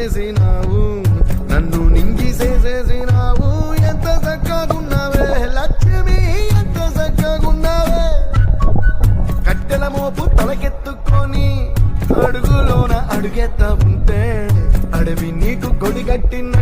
చేసేసినావు, నన్ను నింగిసేసేసినావు. ఎంత చక్కగున్నావే లక్ష్మి, ఎంత చక్కగున్నావే. కట్టెల మోపు తలకెత్తుకొని అడుగులోన అడుగెత్త ఉంటే అడవి నీకు కొడి కట్టిన